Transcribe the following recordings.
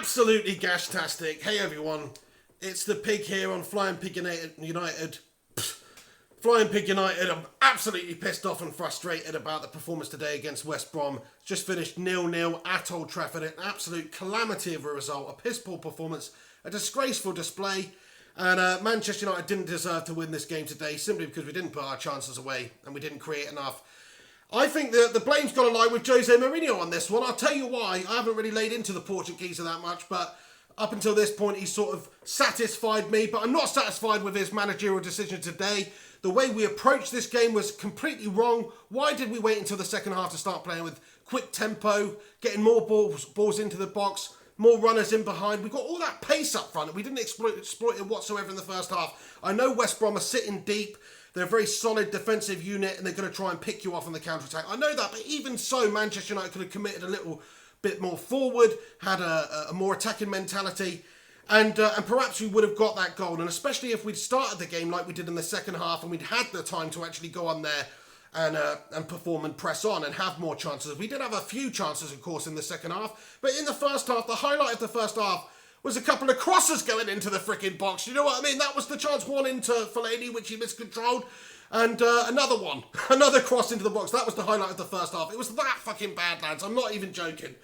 Absolutely gashtastic. Hey everyone, it's the pig here on Flying Pig United. Flying Pig United. I'm absolutely pissed off and frustrated about the performance today against West Brom. Just finished 0-0 at Old Trafford. An absolute calamity of a result. A piss poor performance. A disgraceful display. And Manchester United didn't deserve to win this game today simply because we didn't put our chances away and we didn't create enough. I think that the blame's got to lie with Jose Mourinho on this one. I'll tell you why. I haven't really laid into the Portuguese that much, but up until this point, he's sort of satisfied me. But I'm not satisfied with his managerial decision today. The way we approached this game was completely wrong. Why did we wait until the second half to start playing with quick tempo, getting more balls into the box, more runners in behind? We got all that pace up front and we didn't exploit it whatsoever in the first half. I know West Brom are sitting deep. They're a very solid defensive unit and they're going to try and pick you off on the counter-attack. I know that, but even so, Manchester United could have committed a little bit more forward, had a more attacking mentality, and perhaps we would have got that goal. And especially if we'd started the game like we did in the second half and we'd had the time to actually go on there and perform and press on and have more chances. We did have a few chances, of course, in the second half, but in the first half, the highlight of the first half was a couple of crosses going into the freaking box. You know what I mean? That was the chance, one into Fellaini, which he miscontrolled, and another one. Another cross into the box. That was the highlight of the first half. It was that fucking bad, lads. I'm not even joking.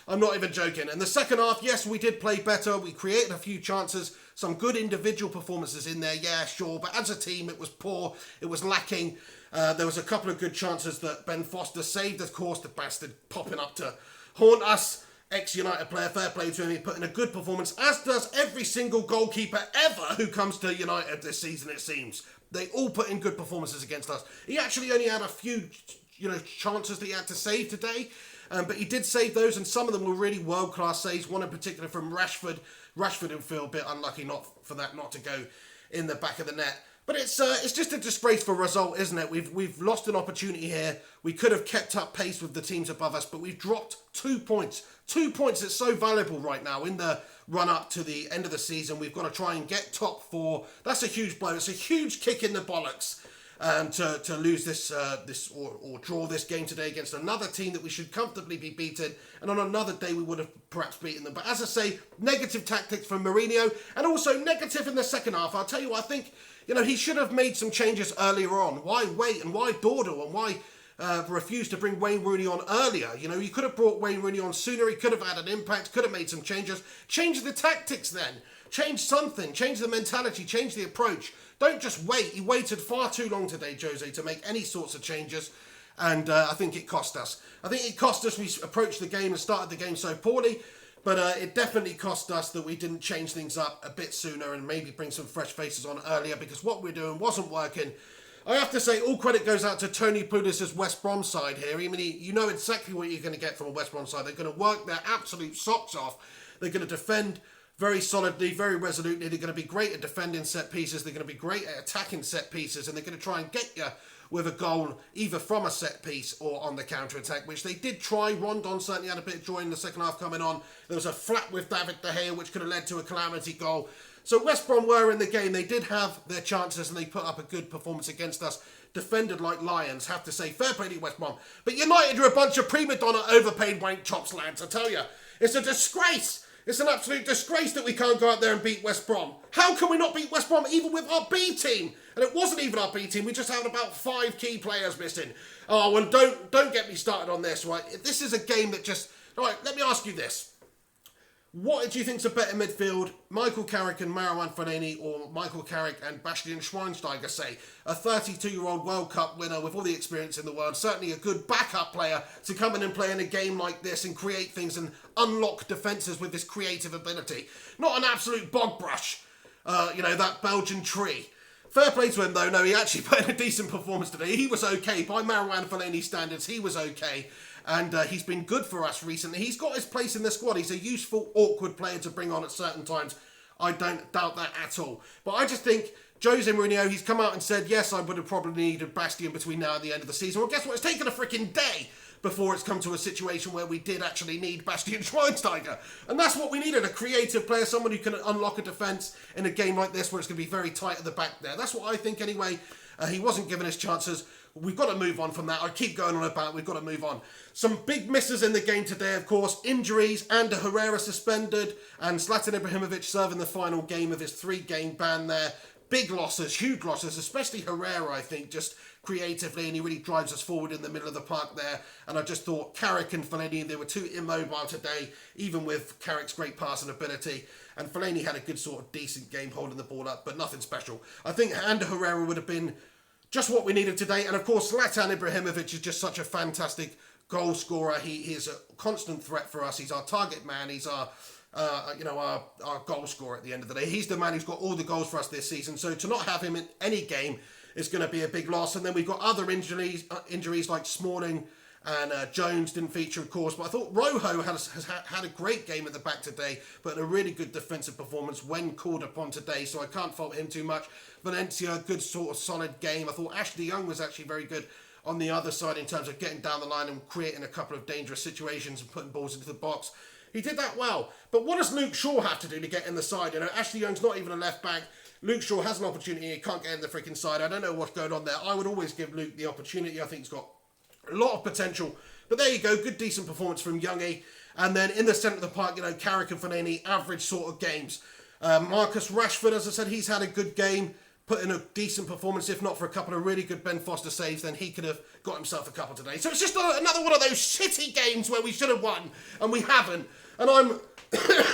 And the second half, yes, we did play better. We created a few chances. Some good individual performances in there, yeah, sure. But as a team, it was poor. It was lacking. There was a couple of good chances that Ben Foster saved, of course, the bastard popping up to haunt us. Ex-United player, fair play to him, he put in a good performance, as does every single goalkeeper ever who comes to United this season, it seems. They all put in good performances against us. He actually only had a few, chances that he had to save today, but he did save those, and some of them were really world-class saves, one in particular from Rashford. Rashford would feel a bit unlucky not to go in the back of the net. But it's just a disgraceful result, isn't it? We've lost an opportunity here. We could have kept up pace with the teams above us, but we've dropped 2 points. 2 points that's so valuable right now in the run-up to the end of the season. We've got to try and get top four. That's a huge blow. It's a huge kick in the bollocks to lose this or draw this game today against another team that we should comfortably be beaten. And on another day, we would have perhaps beaten them. But as I say, negative tactics from Mourinho, and also negative in the second half. I'll tell you what, I think he should have made some changes earlier on. Why wait and why dawdle and why refuse to bring Wayne Rooney on earlier? You could have brought Wayne Rooney on sooner. He could have had an impact, could have made some changes. Change the tactics then. Change something. Change the mentality. Change the approach. Don't just wait. He waited far too long today, Jose, to make any sorts of changes. And I think it cost us. We approached the game and started the game so poorly. But it definitely cost us that we didn't change things up a bit sooner and maybe bring some fresh faces on earlier, because what we're doing wasn't working. I have to say, all credit goes out to Tony Pulis' West Brom side here. I mean, you know exactly what you're going to get from a West Brom side. They're going to work their absolute socks off. They're going to defend very solidly, very resolutely. They're going to be great at defending set pieces. They're going to be great at attacking set pieces. And they're going to try and get you with a goal, either from a set piece or on the counter-attack, which they did try. Rondon certainly had a bit of joy in the second half coming on. There was a flat with David De Gea, which could have led to a calamity goal. So West Brom were in the game. They did have their chances and they put up a good performance against us. Defended like lions, have to say. Fair play to West Brom. But United are a bunch of prima donna overpaid wank chops, lads, I tell you. It's a disgrace. It's an absolute disgrace that we can't go out there and beat West Brom. How can we not beat West Brom even with our B team? And it wasn't even our B team. We just had about 5 key players missing. Oh, well, don't get me started on this, right? This is a game that just... All right, let me ask you this. What do you think's a better midfield? Michael Carrick and Marouane Fellaini, or Michael Carrick and Bastian Schweinsteiger, say? A 32-year-old World Cup winner with all the experience in the world. Certainly a good backup player to come in and play in a game like this and create things and unlock defences with this creative ability. Not an absolute bog brush. That Belgian tree. Fair play to him, though. No, he actually put in a decent performance today. He was okay. By Marouane Fellaini standards, he was okay. And he's been good for us recently. He's got his place in the squad. He's a useful, awkward player to bring on at certain times. I don't doubt that at all. But I just think Jose Mourinho, he's come out and said, yes, I would have probably needed Bastian between now and the end of the season. Well, guess what? It's taken a freaking day before it's come to a situation where we did actually need Bastian Schweinsteiger. And that's what we needed, a creative player, someone who can unlock a defence in a game like this where it's going to be very tight at the back there. That's what I think anyway. He wasn't given his chances. we've got to move on from that. I keep going on about we've got to move on. Some big misses in the game today, of course. Injuries, Ander Herrera suspended, and Zlatan Ibrahimovic serving the final game of his 3-game ban there. Big losses, huge losses, especially Herrera, I think, just creatively, and he really drives us forward in the middle of the park there. And I just thought Carrick and Fellaini, they were too immobile today, even with Carrick's great passing ability. And Fellaini had a good sort of decent game holding the ball up, but nothing special. I think Ander Herrera would have been just what we needed today. And of course, Zlatan Ibrahimovic is just such a fantastic goal scorer. He is a constant threat for us. He's our target man. He's our goal scorer at the end of the day. He's the man who's got all the goals for us this season. So to not have him in any game is going to be a big loss. And then we've got other injuries like Smalling and Jones didn't feature, of course. But I thought Rojo has had a great game at the back today, but a really good defensive performance when called upon today. So I can't fault him too much. Valencia, good sort of solid game. I thought Ashley Young was actually very good on the other side in terms of getting down the line and creating a couple of dangerous situations and putting balls into the box. He did that well. But what does Luke Shaw have to do to get in the side? You know, Ashley Young's not even a left back. Luke Shaw has an opportunity. He can't get in the freaking side. I don't know what's going on there. I would always give Luke the opportunity. I think he's got a lot of potential. But there you go. Good, decent performance from Youngie. And then in the centre of the park, you know, Carrick and Fellaini, average sort of games. Marcus Rashford, as I said, he's had a good game. Put in a decent performance. If not for a couple of really good Ben Foster saves, then he could have got himself a couple today. So it's just another one of those shitty games where we should have won, and we haven't. And I'm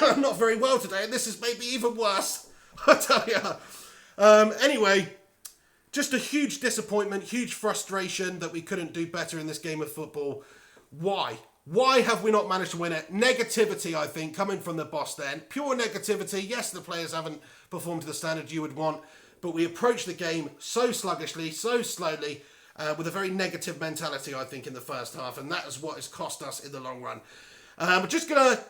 I'm not very well today, and this is maybe even worse. I tell you. Anyway, just a huge disappointment, huge frustration that we couldn't do better in this game of football. Why? Why have we not managed to win it? Negativity, I think, coming from the boss then. Pure negativity. Yes, the players haven't performed to the standard you would want, but we approached the game so sluggishly, so slowly, with a very negative mentality, I think, in the first half, and that is what has cost us in the long run. We're just going to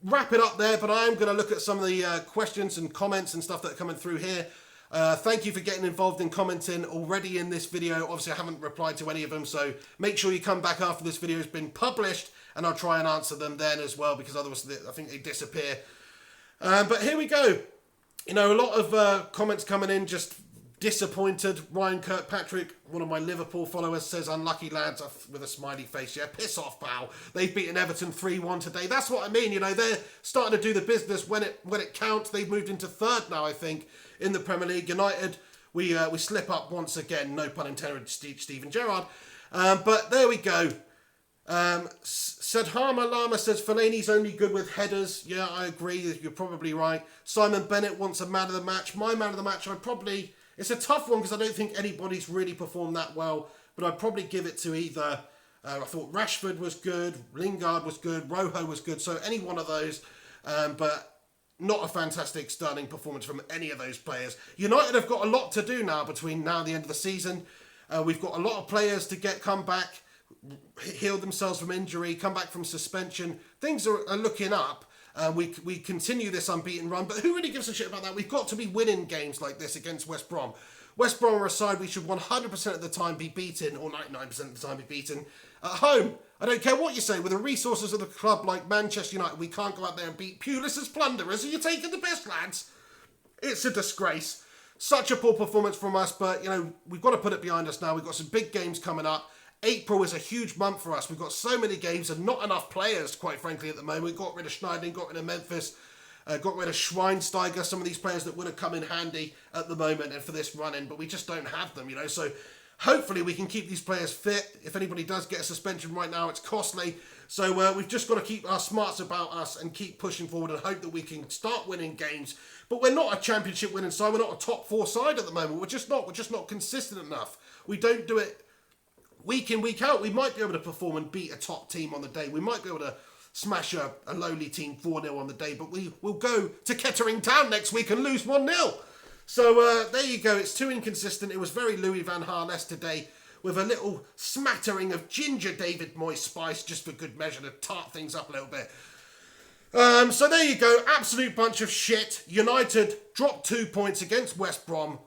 wrap it up there, but I am going to look at some of the questions and comments and stuff that are coming through here. Thank you for getting involved in commenting already in this video. Obviously, I haven't replied to any of them, so make sure you come back after this video has been published, and I'll try and answer them then as well, because otherwise I think they disappear. But here we go. You know, a lot of comments coming in, just disappointed. Ryan Kirkpatrick, one of my Liverpool followers, says, unlucky lads, with a smiley face. Yeah, piss off, pal. They've beaten Everton 3-1 today. That's what I mean. You know, they're starting to do the business when it counts. They've moved into third now, I think, in the Premier League. United, we slip up once again. No pun intended, Steven Gerrard. But there we go. Sadhama Lama says Fellaini's only good with headers. Yeah, I agree. You're probably right. Simon Bennett wants a man of the match. My man of the match, it's a tough one because I don't think anybody's really performed that well, but I'd probably give it to either. I thought Rashford was good, Lingard was good, Rojo was good, so any one of those, but not a fantastic starting performance from any of those players. United have got a lot to do now between now and the end of the season. We've got a lot of players to come back, heal themselves from injury, come back from suspension. Things are looking up. We continue this unbeaten run, but who really gives a shit about that? We've got to be winning games like this against West Brom. West Brom are a side we should 100% of the time be beaten, or 99% of the time be beaten, at home. I don't care what you say, with the resources of the club like Manchester United, we can't go out there and beat Pulis as plunderers. Are you taking the piss, lads? It's a disgrace. Such a poor performance from us, but, you know, we've got to put it behind us now. We've got some big games coming up. April is a huge month for us. We've got so many games and not enough players, quite frankly, at the moment. We got rid of Schneidling, got rid of Memphis, got rid of Schweinsteiger, some of these players that would have come in handy at the moment and for this run-in, but we just don't have them, you know. So hopefully we can keep these players fit. If anybody does get a suspension right now, it's costly. So we've just got to keep our smarts about us and keep pushing forward and hope that we can start winning games. But we're not a championship winning side. We're not a top four side at the moment. We're just not consistent enough. We don't do it week in, week out. We might be able to perform and beat a top team on the day. We might be able to smash a lowly team 4-0 on the day, but we will go to Kettering Town next week and lose 1-0. So there you go. It's too inconsistent. It was very Louis van Gaal today, with a little smattering of ginger David Moyes spice, just for good measure, to tart things up a little bit. So there you go. Absolute bunch of shit. United dropped 2 points against West Brom.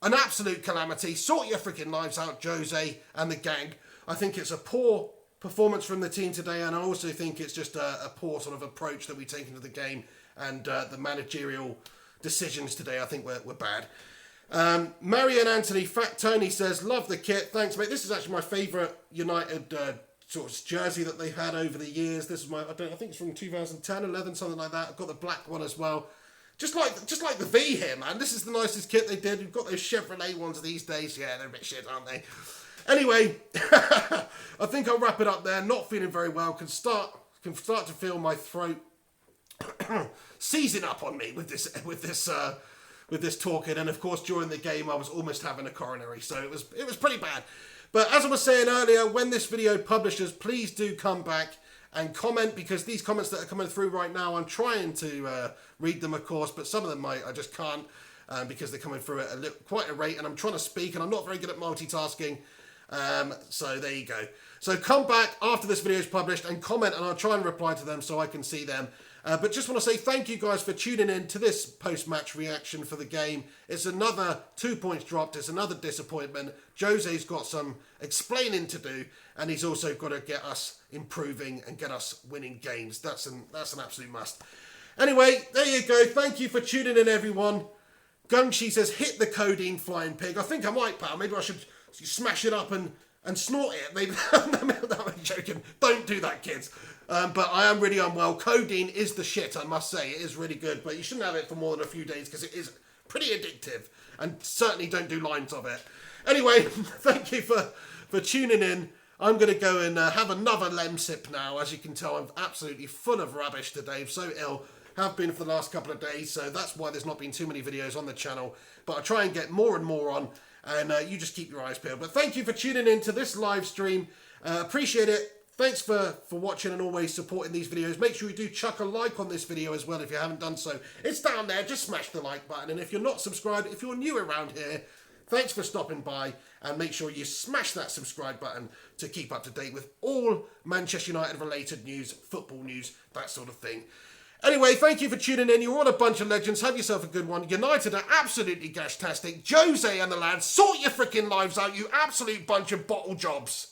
An absolute calamity. Sort your freaking lives out, Jose and the gang. I think it's a poor performance from the team today, and I also think it's just a poor sort of approach that we take into the game, and the managerial decisions today, I think, were bad. Marion Anthony, Fat Tony says, love the kit. Thanks, mate. This is actually my favourite United sort of jersey that they've had over the years. This is my, I think it's from 2010, 11, something like that. I've got the black one as well. Just like the V here, man. This is the nicest kit they did. We've got those Chevrolet ones these days. Yeah, they're a bit shit, aren't they? Anyway, I think I'll wrap it up there. Not feeling very well. Can start to feel my throat seizing up on me with this talking. And of course, during the game, I was almost having a coronary, so it was pretty bad. But as I was saying earlier, when this video publishes, please do come back and comment, because these comments that are coming through right now, I'm trying to read them, of course, but some of them I just can't because they're coming through at quite a rate, and I'm trying to speak, and I'm not very good at multitasking. So there you go. So come back after this video is published and comment, and I'll try and reply to them so I can see them. But just want to say thank you guys for tuning in to this post-match reaction for the game. It's another 2 points dropped. It's another disappointment. Jose's got some explaining to do, and he's also got to get us improving and get us winning games. That's an absolute must. Anyway, there you go. Thank you for tuning in, everyone. Gungshi says, hit the codeine flying pig. I think I might, pal. Maybe I should smash it up and snort it. Maybe I'm joking. Don't do that, kids. But I am really unwell. Codeine is the shit, I must say. It is really good, but you shouldn't have it for more than a few days because it is pretty addictive, and certainly don't do lines of it. Anyway, thank you for tuning in. I'm going to go and have another lem sip now. As you can tell, I'm absolutely full of rubbish today. I'm so ill. Have been for the last couple of days, so that's why there's not been too many videos on the channel. But I try and get more and more on, and you just keep your eyes peeled. But thank you for tuning in to this live stream. Appreciate it. Thanks for watching and always supporting these videos. Make sure you do chuck a like on this video as well if you haven't done so. It's down there. Just smash the like button. And if you're not subscribed, if you're new around here, thanks for stopping by. And make sure you smash that subscribe button to keep up to date with all Manchester United related news, football news, that sort of thing. Anyway, thank you for tuning in. You're all a bunch of legends. Have yourself a good one. United are absolutely gash-tastic. Jose and the lads, sort your freaking lives out, you absolute bunch of bottle jobs.